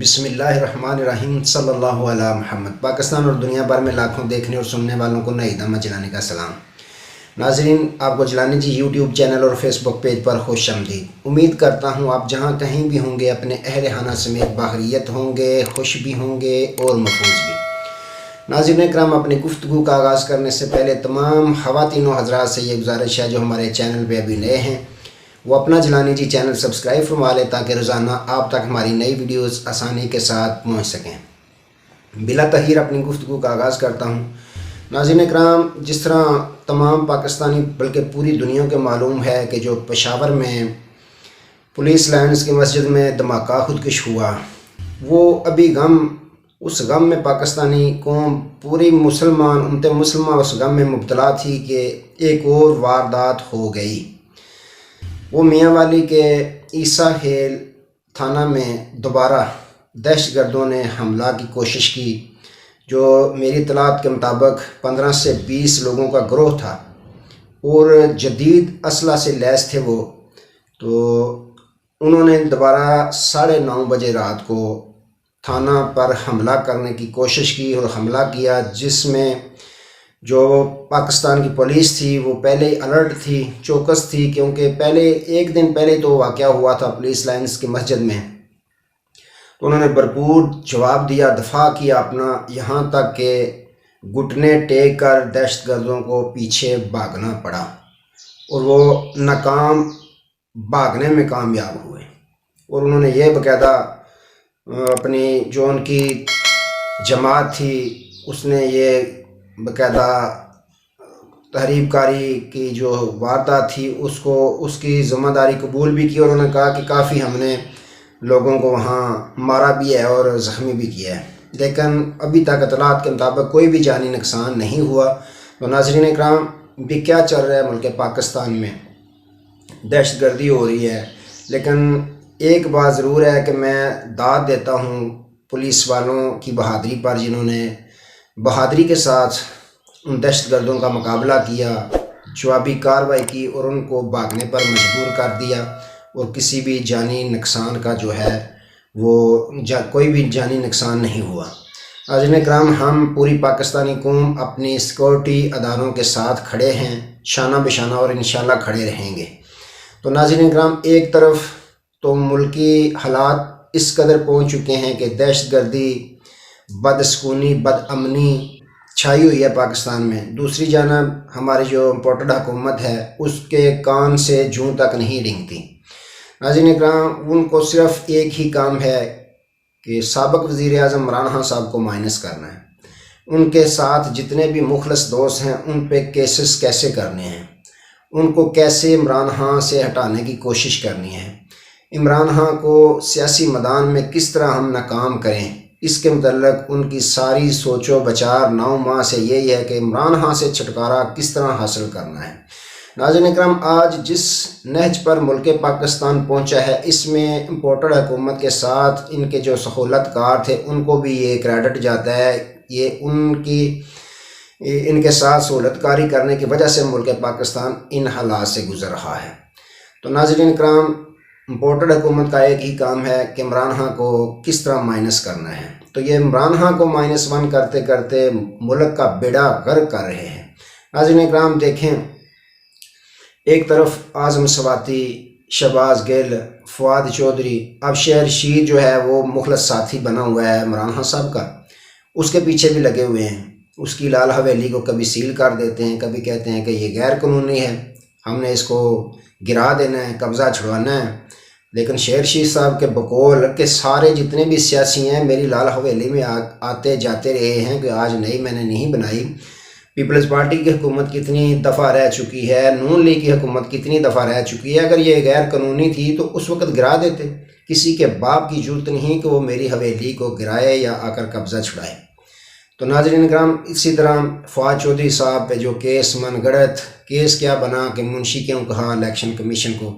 بسم اللہ الرحمن الرحیم صلی اللہ علیہ محمد۔ پاکستان اور دنیا بھر میں لاکھوں دیکھنے اور سننے والوں کو نئی دامہ جلانے کا سلام۔ ناظرین، آپ کو جلانی جی یوٹیوب چینل اور فیس بک پیج پر خوش آمدید۔ امید کرتا ہوں آپ جہاں کہیں بھی ہوں گے اپنے اہل خانہ سمیت باخیریت ہوں گے، خوش بھی ہوں گے اور محفوظ بھی۔ ناظرین اکرام، اپنی گفتگو کا آغاز کرنے سے پہلے تمام خواتین و حضرات سے یہ گزارش ہے جو ہمارے چینل پہ ابھی نئے ہیں وہ اپنا جلانی جی چینل سبسکرائب فرما لیں تاکہ روزانہ آپ تک ہماری نئی ویڈیوز آسانی کے ساتھ پہنچ سکیں۔ بلا تاخیر اپنی گفتگو کا آغاز کرتا ہوں۔ ناظرین اکرام، جس طرح تمام پاکستانی بلکہ پوری دنیا کے معلوم ہے کہ جو پشاور میں پولیس لائنز کی مسجد میں دھماکہ خودکش ہوا، وہ ابھی اس غم میں پاکستانی قوم پوری مسلمان امت مسلمہ اس غم میں مبتلا تھی کہ ایک اور واردات ہو گئی۔ وہ میاں والی کے عیسیٰ خیل تھانہ میں دوبارہ دہشت گردوں نے حملہ کی کوشش کی، جو میری اطلاعات کے مطابق 15 سے 20 لوگوں کا گروہ تھا اور جدید اسلحہ سے لیس تھے وہ۔ تو انہوں نے دوبارہ 9:30 بجے رات کو تھانہ پر حملہ کرنے کی کوشش کی اور حملہ کیا، جس میں جو پاکستان کی پولیس تھی وہ پہلے ہی الرٹ تھی، چوکس تھی، کیونکہ ایک دن پہلے تو واقعہ ہوا تھا پولیس لائنز کی مسجد میں۔ تو انہوں نے بھرپور جواب دیا، دفاع کیا اپنا، یہاں تک کہ گھٹنے ٹیک کر دہشت گردوں کو پیچھے بھاگنا پڑا اور وہ بھاگنے میں کامیاب ہوئے۔ اور انہوں نے یہ باقاعدہ اپنی جو ان کی جماعت تھی اس نے یہ باقاعدہ تحریب کاری کی جو واردات تھی اس کی ذمہ داری قبول بھی کی، اور انہوں نے کہا کہ کافی ہم نے لوگوں کو وہاں مارا بھی ہے اور زخمی بھی کیا ہے، لیکن ابھی تک اطلاعات کے مطابق کوئی بھی جانی نقصان نہیں ہوا۔ تو ناظرین اکرام، بھی کیا چل رہا ہے ملک پاکستان میں؟ دہشت گردی ہو رہی ہے، لیکن ایک بات ضرور ہے کہ میں داد دیتا ہوں پولیس والوں کی بہادری پر، جنہوں نے بہادری کے ساتھ ان دہشت گردوں کا مقابلہ کیا، جوابی کارروائی کی اور ان کو بھاگنے پر مجبور کر دیا، اور کسی بھی جانی نقصان کا جو ہے وہ کوئی بھی جانی نقصان نہیں ہوا۔ ناظرین اکرام، ہم پوری پاکستانی قوم اپنی سیکورٹی اداروں کے ساتھ کھڑے ہیں، شانہ بشانہ، اور انشاءاللہ کھڑے رہیں گے۔ تو ناظرین اکرام، ایک طرف تو ملکی حالات اس قدر پہنچ چکے ہیں کہ دہشت گردی، بدسکونی، بد امنی چھائی ہوئی ہے پاکستان میں، دوسری جانب ہماری جو امپورٹڈ حکومت ہے اس کے کان سے جوں تک نہیں رینگتی۔ ناظرین اکرام، ان کو صرف ایک ہی کام ہے کہ سابق وزیر اعظم عمران خان صاحب کو مائنس کرنا ہے، ان کے ساتھ جتنے بھی مخلص دوست ہیں ان پہ کیسز کیسے کرنے ہیں، ان کو کیسے عمران خان سے ہٹانے کی کوشش کرنی ہے، عمران خان کو سیاسی میدان میں کس طرح ہم ناکام کریں، اس کے متعلق ان کی ساری سوچ و بچار 9 ماہ سے یہی ہے کہ عمران خان سے چھٹکارا کس طرح حاصل کرنا ہے۔ ناظرین اکرام، آج جس نہج پر ملک پاکستان پہنچا ہے اس میں امپورٹڈ حکومت کے ساتھ ان کے جو سہولت کار تھے ان کو بھی یہ کریڈٹ جاتا ہے، یہ ان کے ساتھ سہولت کاری کرنے کی وجہ سے ملک پاکستان ان حالات سے گزر رہا ہے۔ تو ناظرین اکرام، امپورٹڈ حکومت کا ایک ہی کام ہے کہ عمران خان کو کس طرح مائنس کرنا ہے۔ تو یہ عمران خان کو -1 کرتے کرتے ملک کا بیڑا غرق کر رہے ہیں۔ ناظرین اکرام، دیکھیں، ایک طرف اعظم سواتی، شہباز گل، فواد چودھری، اب شہر رشید جو ہے وہ مخلص ساتھی بنا ہوا ہے عمران خان صاحب کا، اس کے پیچھے بھی لگے ہوئے ہیں، اس کی لال حویلی کو کبھی سیل کر دیتے ہیں، کبھی کہتے ہیں کہ یہ غیر قانونی ہے، ہم نے اس کو گرا دینا ہے، قبضہ چھڑوانا ہے۔ لیکن شہر رشید صاحب کے بقول کہ سارے جتنے بھی سیاسی ہیں میری لال حویلی میں آتے جاتے رہے ہیں، کہ آج نئی میں نے نہیں بنائی، پیپلز پارٹی کی حکومت کتنی دفعہ رہ چکی ہے، نون لیگ کی حکومت کتنی دفعہ رہ چکی ہے، اگر یہ غیر قانونی تھی تو اس وقت گرا دیتے، کسی کے باپ کی ضرورت نہیں کہ وہ میری حویلی کو گرائے یا آ کر قبضہ چھڑائے۔ تو ناظرین اکرام، اسی طرح فواد چودھری صاحب پہ جو کیس من گڑت کیس کیا بنا کہ منشی کیوں کہا الیکشن کمیشن کو،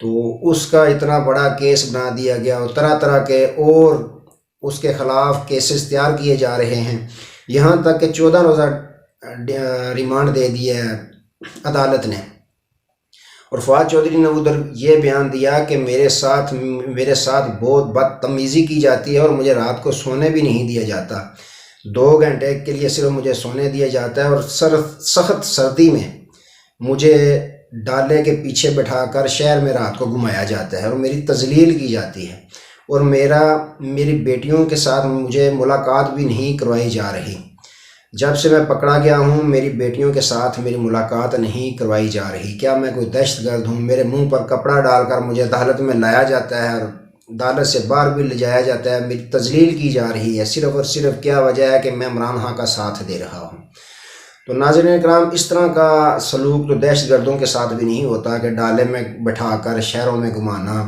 تو اس کا اتنا بڑا کیس بنا دیا گیا اور طرح طرح کے اور اس کے خلاف کیسز تیار کیے جا رہے ہیں، یہاں تک کہ 14 روزہ ریمانڈ دے دیا ہے عدالت نے۔ اور فواد چودھری نے ادھر یہ بیان دیا کہ میرے ساتھ بہت بدتمیزی کی جاتی ہے اور مجھے رات کو سونے بھی نہیں دیا جاتا، 2 گھنٹے کے لیے صرف مجھے سونے دیا جاتا ہے، اور سخت سردی میں مجھے ڈالے کے پیچھے بٹھا کر شہر میں رات کو گھمایا جاتا ہے اور میری تذلیل کی جاتی ہے، اور میری بیٹیوں کے ساتھ مجھے ملاقات بھی نہیں کروائی جا رہی۔ جب سے میں پکڑا گیا ہوں میری بیٹیوں کے ساتھ میری ملاقات نہیں کروائی جا رہی۔ کیا میں کوئی دہشت گرد ہوں؟ میرے منہ پر کپڑا ڈال کر مجھے عدالت میں لایا جاتا ہے اور عدالت سے باہر بھی لے جایا جاتا ہے، میری تذلیل کی جا رہی ہے، صرف اور صرف کیا وجہ ہے کہ میں عمران خان کا ساتھ دے رہا ہوں۔ تو ناظرین کرام، اس طرح کا سلوک تو دہشت گردوں کے ساتھ بھی نہیں ہوتا کہ ڈالے میں بٹھا کر شہروں میں گھمانا،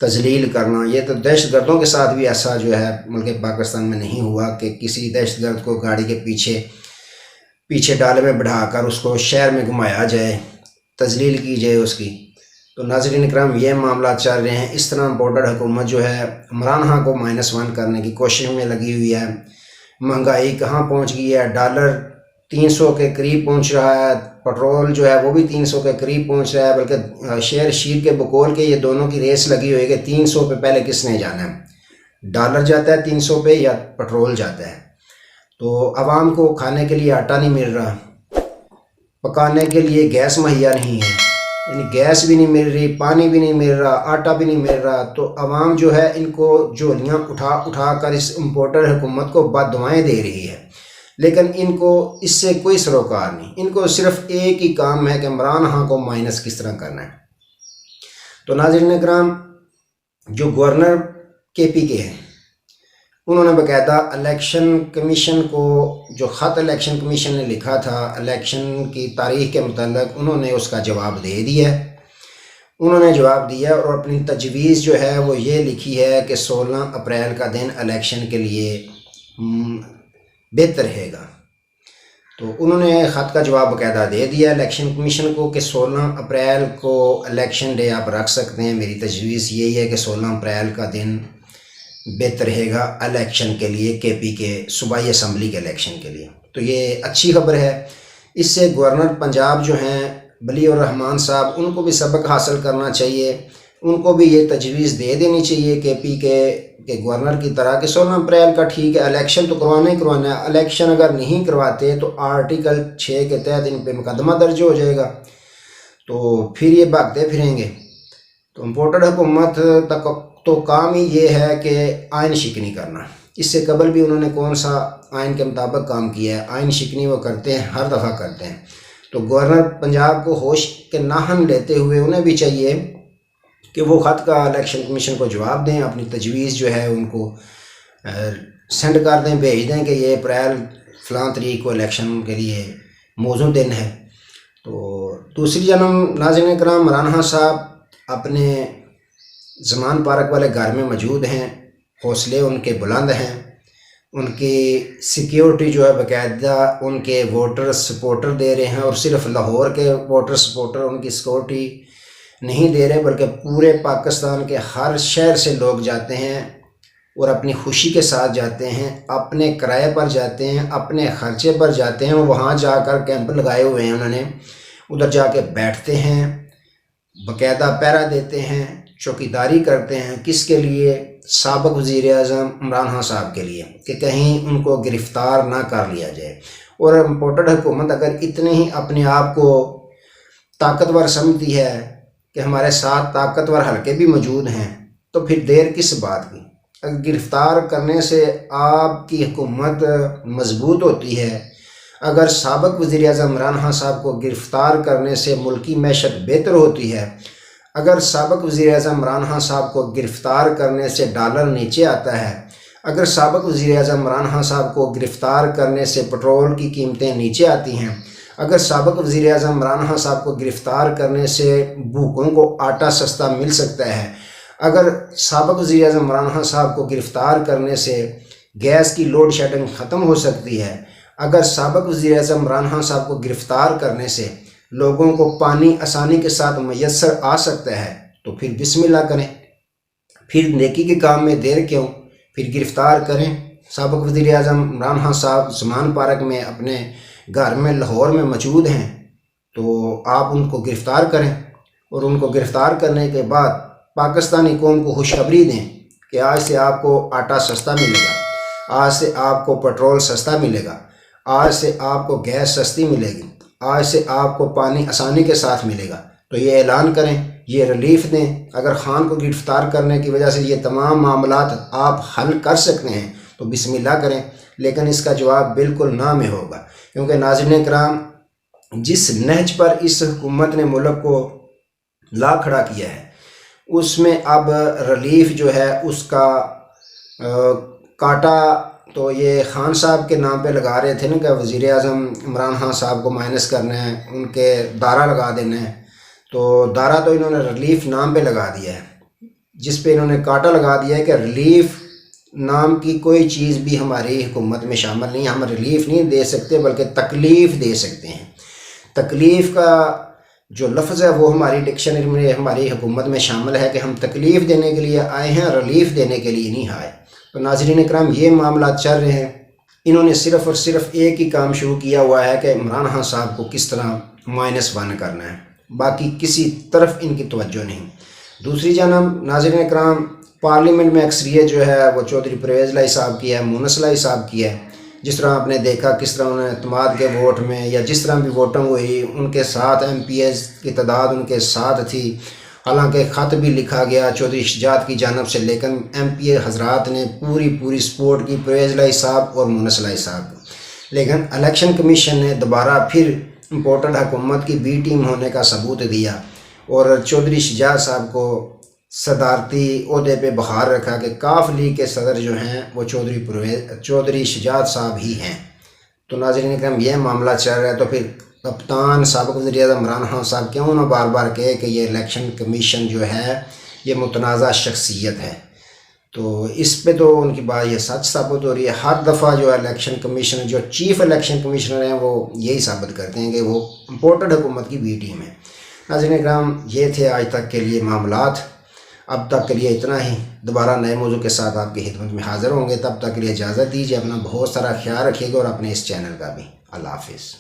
تذلیل کرنا۔ یہ تو دہشت گردوں کے ساتھ بھی ایسا جو ہے ملک پاکستان میں نہیں ہوا کہ کسی دہشت گرد کو گاڑی کے پیچھے ڈالے میں بٹھا کر اس کو شہر میں گھمایا جائے، تذلیل کی جائے اس کی۔ تو ناظرین کرام، یہ معاملات چل رہے ہیں۔ اس طرح امپورٹڈ حکومت جو ہے عمران خان کو -1 کرنے کی کوشش میں لگی ہوئی ہے۔ مہنگائی کہاں پہنچ گئی ہے؟ ڈالر 300 کے قریب پہنچ رہا ہے، پٹرول جو ہے وہ بھی 300 کے قریب پہنچ رہا ہے، بلکہ شیر شیر کے بقول کے یہ دونوں کی ریس لگی ہوئی ہے کہ 300 پہ پہلے کس نے جانا ہے، ڈالر جاتا ہے 300 پہ یا پٹرول جاتا ہے۔ تو عوام کو کھانے کے لیے آٹا نہیں مل رہا، پکانے کے لیے گیس مہیا نہیں ہے، یعنی گیس بھی نہیں مل رہی، پانی بھی نہیں مل رہا، آٹا بھی نہیں مل رہا۔ تو عوام جو ہے ان کو جھولیاں اٹھا کر اس امپورٹر حکومت کو بددعائیں دے رہی ہے، لیکن ان کو اس سے کوئی سروکار نہیں۔ ان کو صرف ایک ہی کام ہے کہ عمران خان کو مائنس کس طرح کرنا ہے۔ تو ناظرین کرام، جو گورنر KP کے ہیں انہوں نے باقاعدہ الیکشن کمیشن کو جو خط الیکشن کمیشن نے لکھا تھا الیکشن کی تاریخ کے متعلق، انہوں نے اس کا جواب دے دیا ہے۔ انہوں نے جواب دیا اور اپنی تجویز جو ہے وہ یہ لکھی ہے کہ 16 اپریل کا دن الیکشن کے لیے بہتر رہے گا۔ تو انہوں نے خط کا جواب باقاعدہ دے دیا الیکشن کمیشن کو کہ 16 اپریل کو الیکشن ڈے آپ رکھ سکتے ہیں۔ میری تجویز یہی ہے کہ 16 اپریل کا دن بہتر رہے گا الیکشن کے لیے، KP کے صوبائی اسمبلی کے الیکشن کے لیے۔ تو یہ اچھی خبر ہے۔ اس سے گورنر پنجاب جو ہیں ولی الرحمان صاحب، ان کو بھی سبق حاصل کرنا چاہیے، ان کو بھی یہ تجویز دے دینی چاہیے KP کے گورنر کی طرح کہ 16 اپریل کا ٹھیک ہے، الیکشن تو کروانا ہی کروانا ہے۔ الیکشن اگر نہیں کرواتے تو آرٹیکل 6 کے تحت ان پہ مقدمہ درج ہو جائے گا، تو پھر یہ بھاگتے پھریں گے۔ تو امپورٹڈ حکومت تک تو کام ہی یہ ہے کہ آئین شکنی کرنا۔ اس سے قبل بھی انہوں نے کون سا آئین کے مطابق کام کیا ہے؟ آئین شکنی وہ کرتے ہیں، ہر دفعہ کرتے ہیں۔ تو گورنر پنجاب کو ہوش کے ناخن لیتے ہوئے انہیں بھی چاہیے کہ وہ خط کا الیکشن کمیشن کو جواب دیں، اپنی تجویز جو ہے ان کو سینڈ کر دیں، بھیج دیں کہ یہ اپریل فلاں تاریخ کو الیکشن کے لیے موزوں دن ہے۔ تو دوسری جانب ناظرین کرام، عمران خان صاحب اپنے زمان پارک والے گھر میں موجود ہیں، حوصلے ان کے بلند ہیں، ان کی سیکیورٹی جو ہے باقاعدہ ان کے ووٹر سپورٹر دے رہے ہیں، اور صرف لاہور کے ووٹر سپورٹر ان کی سیکیورٹی نہیں دے رہے، بلکہ پورے پاکستان کے ہر شہر سے لوگ جاتے ہیں اور اپنی خوشی کے ساتھ جاتے ہیں، اپنے کرائے پر جاتے ہیں، اپنے خرچے پر جاتے ہیں، وہاں جا کر کیمپ لگائے ہوئے ہیں، انہوں نے ادھر جا کے بیٹھتے ہیں، باقاعدہ پہرا دیتے ہیں، چوکیداری کرتے ہیں۔ کس کے لیے؟ سابق وزیر اعظم عمران خان صاحب کے لیے، کہ کہیں ان کو گرفتار نہ کر لیا جائے۔ اور امپورٹڈ حکومت اگر اتنے ہی اپنے آپ کو طاقتور سمجھتی ہے کہ ہمارے ساتھ طاقتور حلقے بھی موجود ہیں، تو پھر دیر کس بات کی؟ اگر گرفتار کرنے سے آپ کی حکومت مضبوط ہوتی ہے، اگر سابق وزیر اعظم عمران خان صاحب کو گرفتار کرنے سے ملکی معیشت بہتر ہوتی ہے، اگر سابق وزیر اعظم عمران خان صاحب کو گرفتار کرنے سے ڈالر نیچے آتا ہے، اگر سابق وزیر اعظم عمران خان صاحب کو گرفتار کرنے سے پٹرول کی قیمتیں نیچے آتی ہیں، اگر سابق وزیر اعظم عمران خان صاحب کو گرفتار کرنے سے بھوکوں کو آٹا سستا مل سکتا ہے، اگر سابق وزیر اعظم عمران خان صاحب کو گرفتار کرنے سے گیس کی لوڈ شیڈنگ ختم ہو سکتی ہے، اگر سابق وزیر اعظم عمران خان صاحب کو گرفتار کرنے سے لوگوں کو پانی آسانی کے ساتھ میسر آ سکتا ہے، تو پھر بسم اللہ کریں، پھر نیکی کے کام میں دیر کیوں؟ پھر گرفتار کریں۔ سابق وزیر اعظم عمران خان صاحب زمان پارک میں اپنے گھر میں لاہور میں موجود ہیں، تو آپ ان کو گرفتار کریں، اور ان کو گرفتار کرنے کے بعد پاکستانی قوم کو خوشخبری دیں کہ آج سے آپ کو آٹا سستا ملے گا، آج سے آپ کو پٹرول سستا ملے گا، آج سے آپ کو گیس سستی ملے گی، آج سے آپ کو پانی آسانی کے ساتھ ملے گا، تو یہ اعلان کریں، یہ ریلیف دیں۔ اگر خان کو گرفتار کرنے کی وجہ سے یہ تمام معاملات آپ حل کر سکتے ہیں تو بسم اللہ کریں، لیکن اس کا جواب بالکل نہ میں ہوگا، کیونکہ ناظرین کرام جس نہج پر اس حکومت نے ملک کو لا کھڑا کیا ہے اس میں اب ریلیف جو ہے اس کا کاٹا تو یہ خان صاحب کے نام پہ لگا رہے تھے نا کہ وزیر اعظم عمران خان صاحب کو مائنس کرنا ہے، ان کے دارہ لگا دینا ہے، تو دارہ تو انہوں نے ریلیف نام پہ لگا دیا ہے، جس پہ انہوں نے کاٹا لگا دیا ہے کہ ریلیف نام کی کوئی چیز بھی ہماری حکومت میں شامل نہیں، ہم ریلیف نہیں دے سکتے بلکہ تکلیف دے سکتے ہیں۔ تکلیف کا جو لفظ ہے وہ ہماری ڈکشنری میں ہماری حکومت میں شامل ہے کہ ہم تکلیف دینے کے لیے آئے ہیں، ریلیف دینے کے لیے نہیں آئے۔ تو ناظرین اکرام یہ معاملات چل رہے ہیں، انہوں نے صرف اور صرف ایک ہی کام شروع کیا ہوا ہے کہ عمران خان صاحب کو کس طرح -1 کرنا ہے، باقی کسی طرف ان کی توجہ نہیں۔ دوسری جانب ناظرین اکرام پارلیمنٹ میں اکثریت جو ہے وہ چودھری پرویز الہی صاحب کی ہے، مونس الہی صاحب کی ہے، جس طرح آپ نے دیکھا کس طرح انہوں نے اعتماد کے ووٹ میں یا جس طرح بھی ووٹنگ ہوئی ان کے ساتھ ایم پی ایز کی تعداد ان کے ساتھ تھی، حالانکہ خط بھی لکھا گیا چودھری شجاعت کی جانب سے، لیکن ایم پی اے حضرات نے پوری سپورٹ کی پرویز الہی صاحب اور مونس الہی صاحب کو، لیکن الیکشن کمیشن نے دوبارہ پھر امپورٹنٹ حکومت کی بی ٹیم ہونے کا ثبوت دیا اور چودھری شجاعت صاحب کو صدارتی عہدے پہ بحال رکھا کہ کاف لیگ کے صدر جو ہیں وہ چودھری شجاعت صاحب ہی ہیں۔ تو ناظرین اکرام یہ معاملہ چل رہا ہے، تو پھر کپتان سابق وزیر اعظم عمران خان صاحب کیوں نہ بار بار کہے کہ یہ الیکشن کمیشن جو ہے یہ متنازع شخصیت ہے، تو اس پہ تو ان کی بات یہ سچ ثابت ہو رہی ہے۔ ہر دفعہ جو الیکشن کمیشن جو چیف الیکشن کمشنر ہیں وہ یہی ثابت کرتے ہیں کہ وہ امپورٹنٹ حکومت کی بی ٹیم ہے۔ ناظرین اکرام یہ تھے آج تک کے لیے معاملات، اب تک کے لیے اتنا ہی، دوبارہ نئے موضوع کے ساتھ آپ کی خدمت میں حاضر ہوں گے، تب تک کے لیے اجازت دیجیے، اپنا بہت سارا خیال رکھیے گا اور اپنے اس چینل کا بھی۔ اللہ حافظ۔